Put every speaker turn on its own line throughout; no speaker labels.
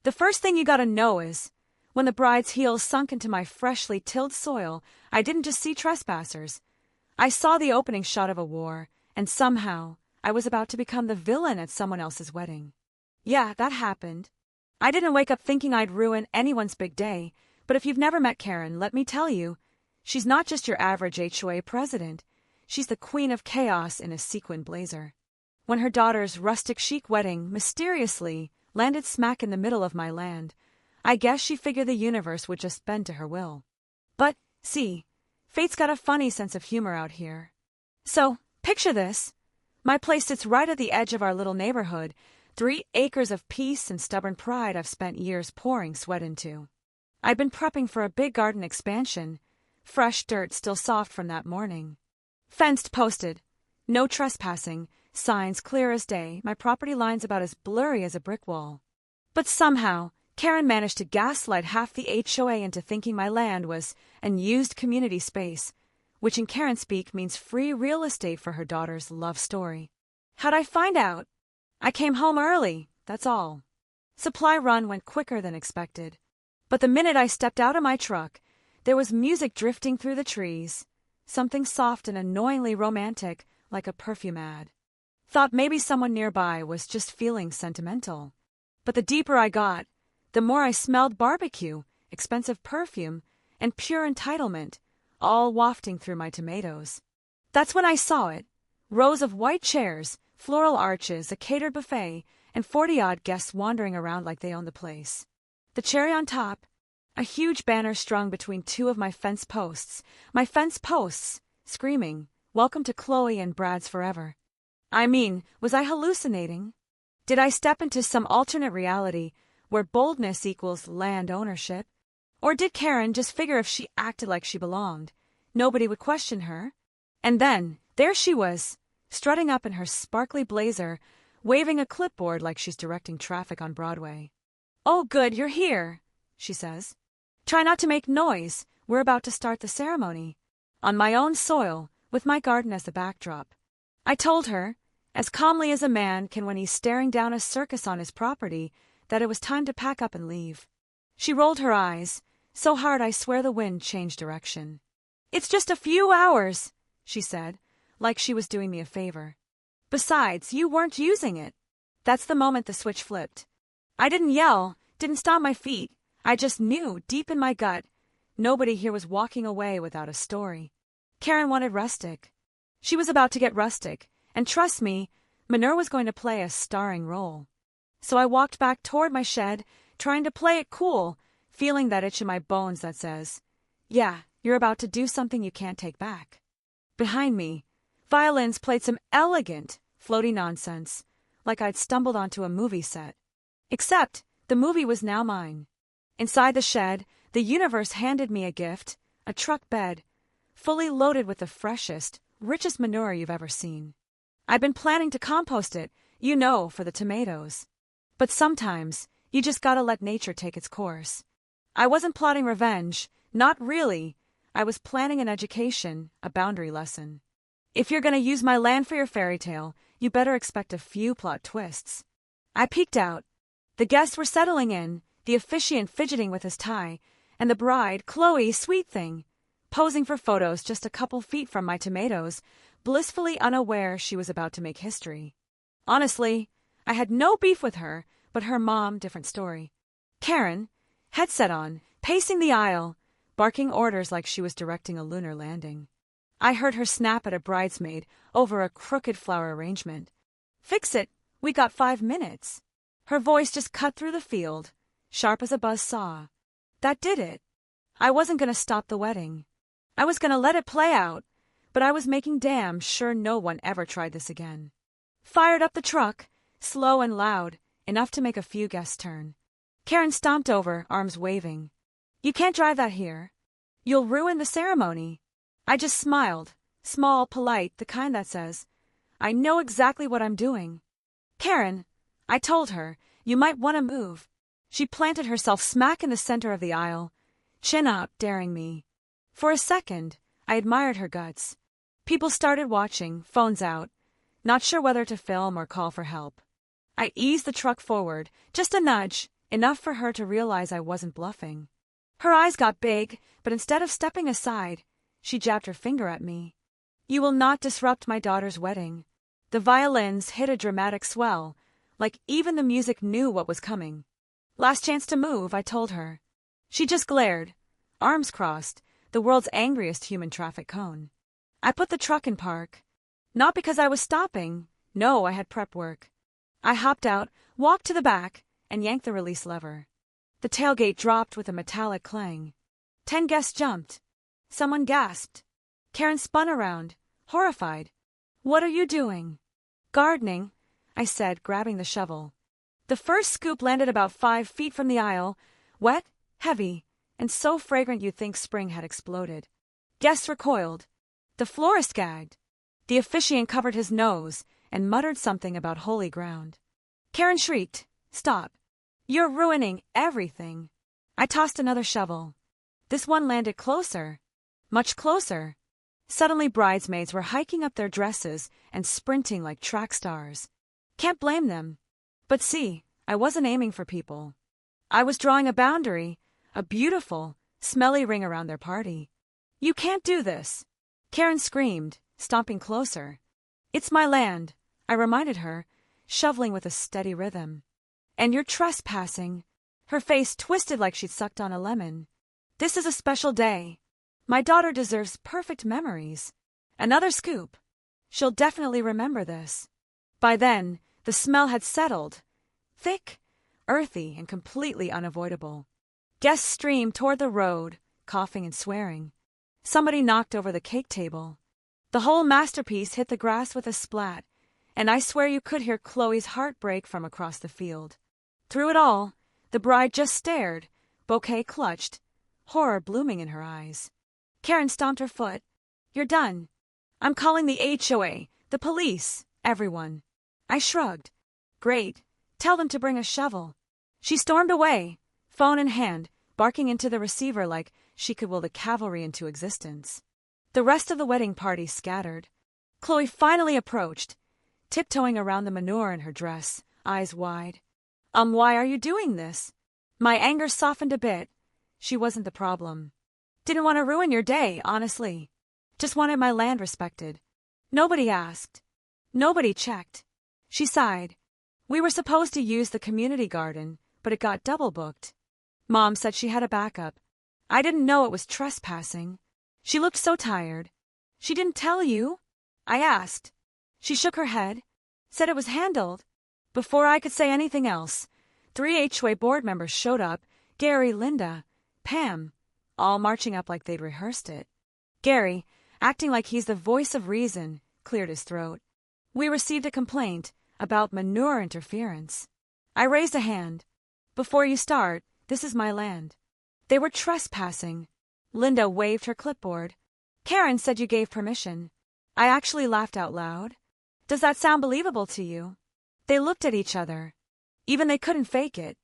The first thing you gotta know is, when the bride's heels sunk into my freshly tilled soil, I didn't just see trespassers. I saw the opening shot of a war, and somehow, I was about to become the villain at someone else's wedding. Yeah, that happened. I didn't wake up thinking I'd ruin anyone's big day, but if you've never met Karen, let me tell you, she's not just your average HOA president. She's the queen of chaos in a sequin blazer. When her daughter's rustic chic wedding mysteriously landed smack in the middle of my land, I guess she figured the universe would just bend to her will. But, see, fate's got a funny sense of humor out here. So, picture this. My place sits right at the edge of our little neighborhood, 3 acres of peace and stubborn pride I've spent years pouring sweat into. I've been prepping for a big garden expansion, fresh dirt still soft from that morning. Fenced posted, no trespassing, signs clear as day, my property line's about as blurry as a brick wall. But somehow, Karen managed to gaslight half the HOA into thinking my land was an used community space, which in Karen speak means free real estate for her daughter's love story. How'd I find out? I came home early, that's all. Supply run went quicker than expected. But the minute I stepped out of my truck, there was music drifting through the trees, something soft and annoyingly romantic, like a perfume ad. Thought maybe someone nearby was just feeling sentimental. But the deeper I got, the more I smelled barbecue, expensive perfume, and pure entitlement, all wafting through my tomatoes. That's when I saw it. Rows of white chairs, floral arches, a catered buffet, and 40-odd guests wandering around like they owned the place. The cherry on top, a huge banner strung between 2 of my fence posts, screaming, "Welcome to Chloe and Brad's forever." I mean, was I hallucinating? Did I step into some alternate reality where boldness equals land ownership? Or did Karen just figure if she acted like she belonged, nobody would question her? And then, there she was, strutting up in her sparkly blazer, waving a clipboard like she's directing traffic on Broadway. "Oh good, you're here," she says. "Try not to make noise, we're about to start the ceremony." On my own soil, with my garden as the backdrop. I told her, as calmly as a man can when he's staring down a circus on his property, that it was time to pack up and leave. She rolled her eyes, so hard I swear the wind changed direction. "It's just a few hours," she said, like she was doing me a favor. "Besides, you weren't using it." That's the moment the switch flipped. I didn't yell, didn't stomp my feet. I just knew, deep in my gut, nobody here was walking away without a story. Karen wanted rustic. She was about to get rustic, and trust me, manure was going to play a starring role. So I walked back toward my shed, trying to play it cool, feeling that itch in my bones that says, "Yeah, you're about to do something you can't take back." Behind me, violins played some elegant, floaty nonsense, like I'd stumbled onto a movie set. Except, the movie was now mine. Inside the shed, the universe handed me a gift, a truck bed, fully loaded with the freshest, richest manure you've ever seen. I've been planning to compost it, for the tomatoes. But sometimes, you just gotta let nature take its course. I wasn't plotting revenge, not really. I was planning an education, a boundary lesson. If you're gonna use my land for your fairy tale, you better expect a few plot twists. I peeked out. The guests were settling in, the officiant fidgeting with his tie, and the bride, Chloe, sweet thing, posing for photos just a couple feet from my tomatoes, blissfully unaware she was about to make history. Honestly, I had no beef with her, but her mom, different story. Karen, headset on, pacing the aisle, barking orders like she was directing a lunar landing. I heard her snap at a bridesmaid over a crooked flower arrangement. "Fix it, we got 5 minutes." Her voice just cut through the field, sharp as a buzz saw. That did it. I wasn't going to stop the wedding. I was going to let it play out, but I was making damn sure no one ever tried this again. Fired up the truck, slow and loud, enough to make a few guests turn. Karen stomped over, arms waving. "You can't drive that here. You'll ruin the ceremony." I just smiled, small, polite, the kind that says, "I know exactly what I'm doing." "Karen," I told her, "you might want to move." She planted herself smack in the center of the aisle, chin up, daring me. For a second, I admired her guts. People started watching, phones out, not sure whether to film or call for help. I eased the truck forward, just a nudge, enough for her to realize I wasn't bluffing. Her eyes got big, but instead of stepping aside, she jabbed her finger at me. You will not disrupt my daughter's wedding. The violins hit a dramatic swell, like even the music knew what was coming. Last chance to move, I told her. She just glared, arms crossed, the world's angriest human traffic cone. I put the truck in park. Not because I was stopping. No, I had prep work. I hopped out, walked to the back, and yanked the release lever. The tailgate dropped with a metallic clang. 10 guests jumped. Someone gasped. Karen spun around, horrified. What are you doing? Gardening, I said, grabbing the shovel. The first scoop landed about 5 feet from the aisle, wet, heavy, and so fragrant you'd think spring had exploded. Guests recoiled. The florist gagged. The officiant covered his nose and muttered something about holy ground. Karen shrieked, Stop. You're ruining everything. I tossed another shovel. This one landed closer. Much closer. Suddenly bridesmaids were hiking up their dresses and sprinting like track stars. Can't blame them. But see, I wasn't aiming for people. I was drawing a boundary, a beautiful, smelly ring around their party. You can't do this. Karen screamed, stomping closer. It's my land, I reminded her, shoveling with a steady rhythm. And you're trespassing. Her face twisted like she'd sucked on a lemon. This is a special day. My daughter deserves perfect memories. Another scoop. She'll definitely remember this. By then, the smell had settled. Thick, earthy, and completely unavoidable. Guests streamed toward the road, coughing and swearing. Somebody knocked over the cake table. The whole masterpiece hit the grass with a splat, and I swear you could hear Chloe's heart break from across the field. Through it all, the bride just stared, bouquet clutched, horror blooming in her eyes. Karen stomped her foot. You're done. I'm calling the HOA, the police, everyone. I shrugged. Great. Tell them to bring a shovel. She stormed away, phone in hand, barking into the receiver like she could will the cavalry into existence. The rest of the wedding party scattered. Chloe finally approached, tiptoeing around the manure in her dress, eyes wide. Why are you doing this? My anger softened a bit. She wasn't the problem. Didn't want to ruin your day, honestly. Just wanted my land respected. Nobody asked. Nobody checked. She sighed. We were supposed to use the community garden, but it got double booked. Mom said she had a backup. I didn't know it was trespassing. She looked so tired. She didn't tell you? I asked. She shook her head, said it was handled. Before I could say anything else, 3 HOA board members showed up, Gary, Linda, Pam, all marching up like they'd rehearsed it. Gary, acting like he's the voice of reason, cleared his throat. We received a complaint about manure interference. I raised a hand. Before you start, this is my land. They were trespassing. Linda waved her clipboard. Karen said you gave permission. I actually laughed out loud. Does that sound believable to you? They looked at each other. Even they couldn't fake it.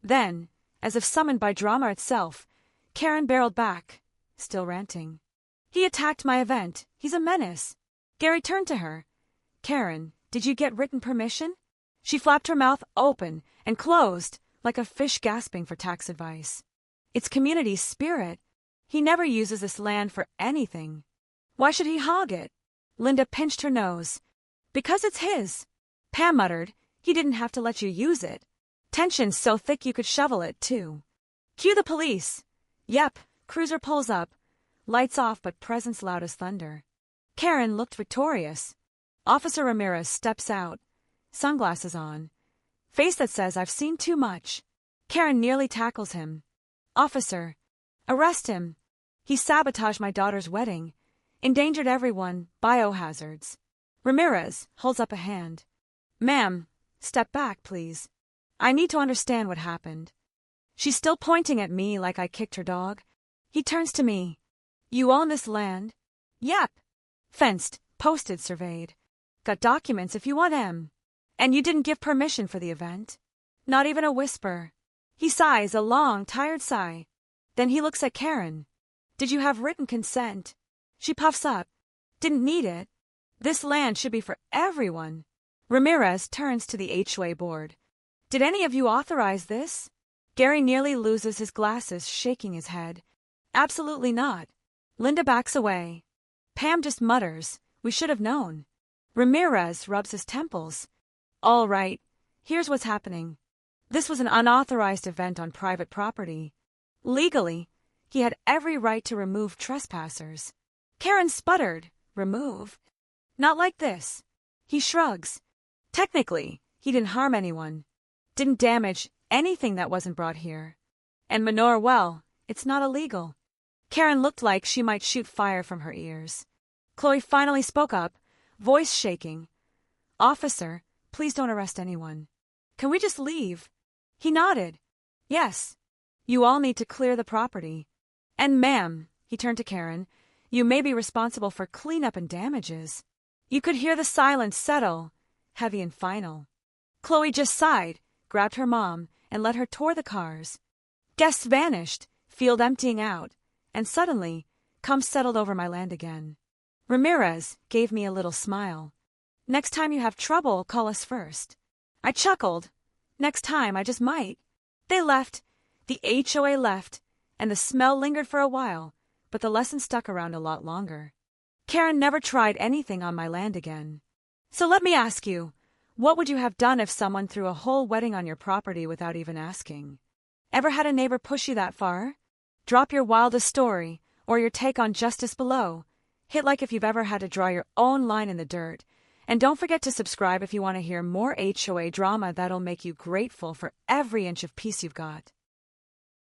Then, as if summoned by drama itself, Karen barreled back, still ranting. He attacked my event. He's a menace. Gary turned to her. Karen, did you get written permission? She flapped her mouth open and closed, like a fish gasping for tax advice. It's community spirit. He never uses this land for anything. Why should he hog it? Linda pinched her nose. Because it's his. Pam muttered, he didn't have to let you use it. Tension's so thick you could shovel it, too. Cue the police. Yep, cruiser pulls up. Lights off but presence loud as thunder. Karen looked victorious. Officer Ramirez steps out. Sunglasses on. Face that says I've seen too much. Karen nearly tackles him. Officer, arrest him. He sabotaged my daughter's wedding. Endangered everyone, biohazards. Ramirez holds up a hand. Ma'am, step back, please. I need to understand what happened. She's still pointing at me like I kicked her dog. He turns to me. You own this land? Yep. Fenced, posted, surveyed. Got documents if you want them. And you didn't give permission for the event? Not even a whisper. He sighs a long, tired sigh. Then he looks at Karen. Did you have written consent? She puffs up. Didn't need it. This land should be for everyone. Ramirez turns to the HOA board. Did any of you authorize this? Gary nearly loses his glasses, shaking his head. Absolutely not. Linda backs away. Pam just mutters, we should have known. Ramirez rubs his temples. All right, here's what's happening. This was an unauthorized event on private property. Legally, he had every right to remove trespassers. Karen sputtered. Remove? Not like this. He shrugs. Technically, he didn't harm anyone. Didn't damage anything that wasn't brought here. And Manor, well, it's not illegal. Karen looked like she might shoot fire from her ears. Chloe finally spoke up, voice shaking. Officer, please don't arrest anyone. Can we just leave? He nodded. Yes. You all need to clear the property. And ma'am, he turned to Karen, you may be responsible for cleanup and damages. You could hear the silence settle, heavy and final. Chloe just sighed, grabbed her mom, and led her toward the cars. Guests vanished, field emptying out, and suddenly, calm settled over my land again. Ramirez gave me a little smile. Next time you have trouble, call us first. I chuckled. Next time, I just might. They left. The HOA left, and the smell lingered for a while, but the lesson stuck around a lot longer. Karen never tried anything on my land again. So let me ask you, what would you have done if someone threw a whole wedding on your property without even asking? Ever had a neighbor push you that far? Drop your wildest story, or your take on justice below. Hit like if you've ever had to draw your own line in the dirt. And don't forget to subscribe if you want to hear more HOA drama that'll make you grateful for every inch of peace you've got.